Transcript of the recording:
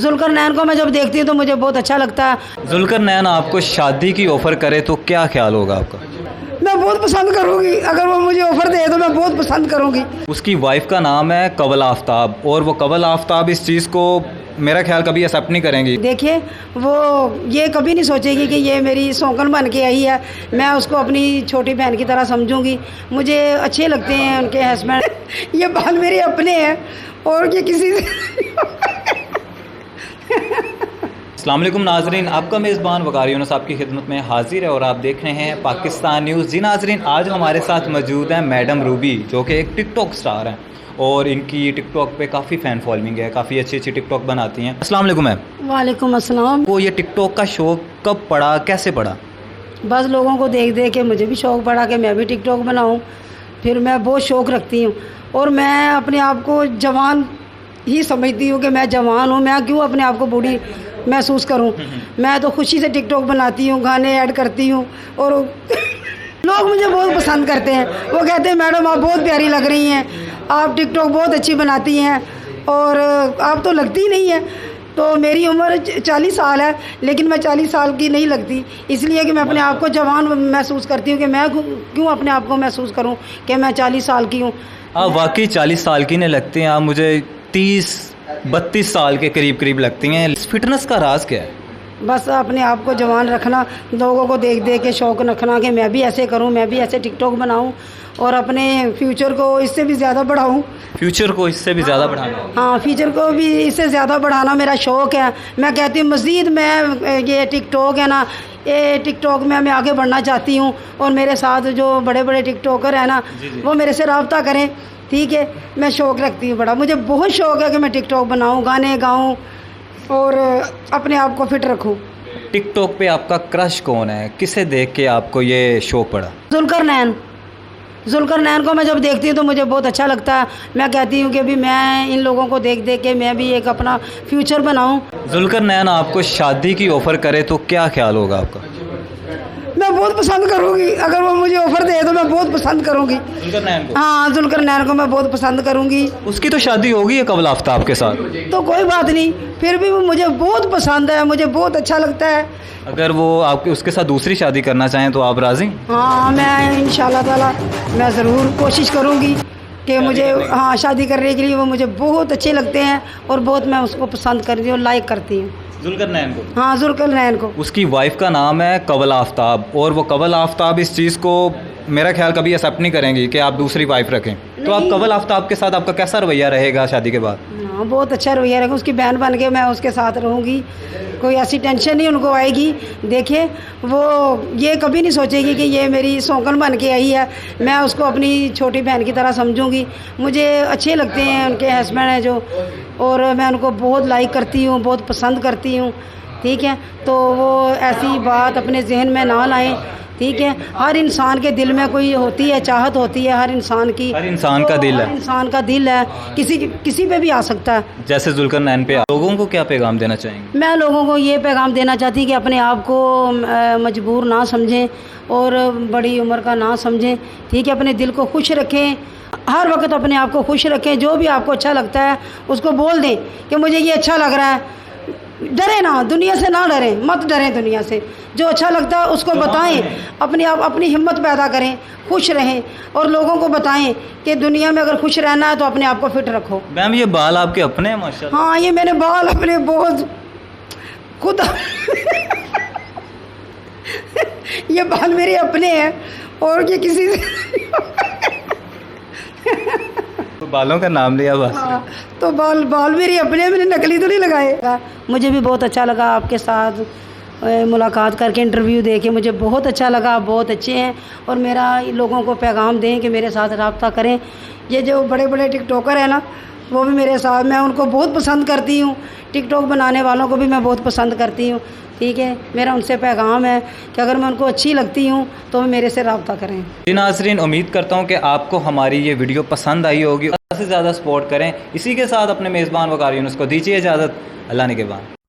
जुल्करनैन को मैं जब देखती हूँ तो मुझे बहुत अच्छा लगता है। जुल्करनैन आपको शादी की ऑफ़र करे तो क्या ख्याल होगा आपका? मैं बहुत पसंद करूँगी, अगर वो मुझे ऑफ़र दे तो मैं बहुत पसंद करूँगी। उसकी वाइफ का नाम है कवल आफ्ताब, और वो कवल आफ्ताब इस चीज़ को मेरा ख्याल कभी एक्सेप्ट नहीं करेंगी। देखिए, वो ये कभी नहीं सोचेगी कि ये मेरी सौंकन बन के आई है, मैं उसको अपनी छोटी बहन की तरह समझूंगी। मुझे अच्छे लगते हैं उनके हस्बैंड। ये बाल मेरे अपने हैं और ये किसी अस्सलाम वालेकुम नाजरीन, आपका मेज़बान वकार यूनुस आपकी खिदमत में हाजिर है और आप देख रहे हैं पाकिस्तान न्यूज़। जी नाजरीन, आज हमारे साथ मौजूद हैं मैडम रूबी, जो कि एक टिकटॉक स्टार हैं और इनकी टिकटॉक पे काफ़ी फ़ैन फॉलोइंग है, काफ़ी अच्छी अच्छी टिकटॉक बनाती हैं। अस्सलाम वालेकुम मैम। वालेकुम अस्सलाम। वो ये टिकटॉक का शौक़ कब पड़ा, कैसे पड़ा? बस लोगों को देख देख के मुझे भी शौक़ पड़ा कि मैं भी टिकटॉक बनाऊं। फिर मैं बहुत शौक़ रखती हूं और मैं अपने आप को जवान ही समझती हूँ कि मैं जवान हूँ। मैं क्यों अपने आप को बूढ़ी महसूस करूँ? मैं तो खुशी से टिकटॉक बनाती हूँ, गाने ऐड करती हूँ और लोग मुझे बहुत पसंद करते हैं। वो कहते हैं मैडम आप बहुत प्यारी लग रही हैं, आप टिकटॉक बहुत अच्छी बनाती हैं और आप तो लगती ही नहीं है। तो मेरी उम्र 40 साल है, लेकिन मैं 40 साल की नहीं लगती, इसलिए कि मैं अपने आप को जवान महसूस करती हूँ कि मैं क्यों अपने आप को महसूस करूँ कि मैं 40 साल की हूँ। आप वाकई 40 साल की नहीं लगती हैं, आप मुझे 30-32 साल के करीब करीब लगती हैं। इस फिटनेस का राज क्या है? बस अपने आप को जवान रखना, लोगों को देख देख के शौक़ रखना कि मैं भी ऐसे करूं, मैं भी ऐसे टिकटॉक बनाऊं और अपने फ्यूचर को इससे भी ज़्यादा बढ़ाऊं। फ्यूचर को इससे भी ज़्यादा बढ़ाना? हाँ, फ्यूचर को भी इससे ज़्यादा बढ़ाना मेरा शौक़ है। मैं कहती हूँ मज़ीद मैं ये टिकटॉक है ना, ये टिकटॉक में मैं आगे बढ़ना चाहती हूँ और मेरे साथ जो बड़े बड़े टिकटॉकर हैं ना, वो मेरे से रब्ता करें, ठीक है। मैं शौक़ रखती हूँ बड़ा, मुझे बहुत शौक़ है कि मैं टिकटॉक बनाऊँ, गाने गाऊँ और अपने आप को फिट रखूं। टिकटॉक पे आपका क्रश कौन है, किसे देख के आपको ये शौक पड़ा? जुल्करनैन। जुल्करनैन को मैं जब देखती हूँ तो मुझे बहुत अच्छा लगता है। मैं कहती हूँ कि अभी मैं इन लोगों को देख देख के मैं भी एक अपना फ्यूचर बनाऊं। जुल्करनैन आपको शादी की ऑफ़र करे तो क्या ख्याल होगा आपका? मैं बहुत पसंद करूँगी, अगर वो मुझे ऑफ़र दे तो मैं बहुत पसंद करूँगी। जुल्करनैन को? हाँ, जुल्करनैन को मैं बहुत पसंद करूँगी। उसकी तो शादी होगी है कवल आफ्ताब के साथ। तो कोई बात नहीं, फिर भी वो मुझे बहुत पसंद है, मुझे बहुत अच्छा लगता है। अगर वो आपके उसके साथ दूसरी शादी करना चाहें तो आप राज़ी? हाँ, मैं इंशाल्लाह ताला मैं ज़रूर कोशिश करूँगी कि मुझे हाँ शादी करने के लिए वो मुझे बहुत अच्छे लगते हैं और बहुत मैं उसको पसंद करती हूँ, लाइक करती हूँ। जुल्करनैन को? हाँ, जुल्करनैन को। उसकी वाइफ का नाम है कवल आफ्ताब, और वो कवल आफ्ताब इस चीज़ को मेरा ख्याल कभी एक्सेप्ट नहीं करेंगी कि आप दूसरी वाइफ रखें। तो आप कवल आफ्ताब के साथ आपका कैसा रवैया रहेगा शादी के बाद? हाँ, बहुत अच्छा रवैया रहेगा, उसकी बहन बन के मैं उसके साथ रहूँगी, कोई ऐसी टेंशन नहीं उनको आएगी। देखिए, वो ये कभी नहीं सोचेगी कि ये मेरी सौंकन बन के आई है, मैं उसको अपनी छोटी बहन की तरह समझूंगी। मुझे अच्छे लगते हैं उनके हस्बैंड हैं जो, और मैं उनको बहुत लाइक करती हूँ, बहुत पसंद करती हूँ, ठीक है। तो वो ऐसी बात अपने जहन में ना लाएं, ठीक है। हर इंसान के दिल में कोई होती है, चाहत होती है हर इंसान की। हर इंसान का दिल है, हर इंसान का दिल है, किसी पे भी आ सकता है। जैसे जुल्करनैन पे। लोगों को क्या पैगाम देना चाहेंगे? मैं लोगों को ये पैगाम देना चाहती हूँ कि अपने आप को मजबूर ना समझें और बड़ी उम्र का ना समझें, ठीक है। अपने दिल को खुश रखें, हर वक्त अपने आप को खुश रखें। जो भी आपको अच्छा लगता है उसको बोल दें कि मुझे ये अच्छा लग रहा है। डरे ना, दुनिया से ना डरें, मत डरें दुनिया से। जो अच्छा लगता है उसको बताएं, अपनी हिम्मत पैदा करें, खुश रहें और लोगों को बताएं कि दुनिया में अगर खुश रहना है तो अपने आप को फिट रखो। मैम, ये बाल आपके अपने हैं माशाल्लाह? हाँ, ये मैंने बाल अपने बहुत खुद ये बाल मेरे अपने हैं और ये किसी से तो बालों का नाम लिया बस। हाँ, तो बाल मेरे अपने, मैंने नकली तो नहीं लगाए। मुझे भी बहुत अच्छा लगा आपके साथ मुलाकात करके, इंटरव्यू दे के मुझे बहुत अच्छा लगा। आप बहुत अच्छे हैं और मेरा लोगों को पैगाम दें कि मेरे साथ रब्ता करें। ये जो बड़े बड़े टिकटॉकर हैं ना, वो भी मेरे साथ, मैं उनको बहुत पसंद करती हूँ। टिकटॉक बनाने वालों को भी मैं बहुत पसंद करती हूँ, ठीक है। मेरा उनसे पैगाम है कि अगर मैं उनको अच्छी लगती हूँ तो मेरे से रब्ता करें। जी नाज़रीन, उम्मीद करता हूँ कि आपको हमारी ये वीडियो पसंद आई होगी। ज़्यादा से ज़्यादा सपोर्ट करें। इसी के साथ अपने मेज़बान वकार यूनुस को दीजिए इजाज़त। अल्लाह निगहबान।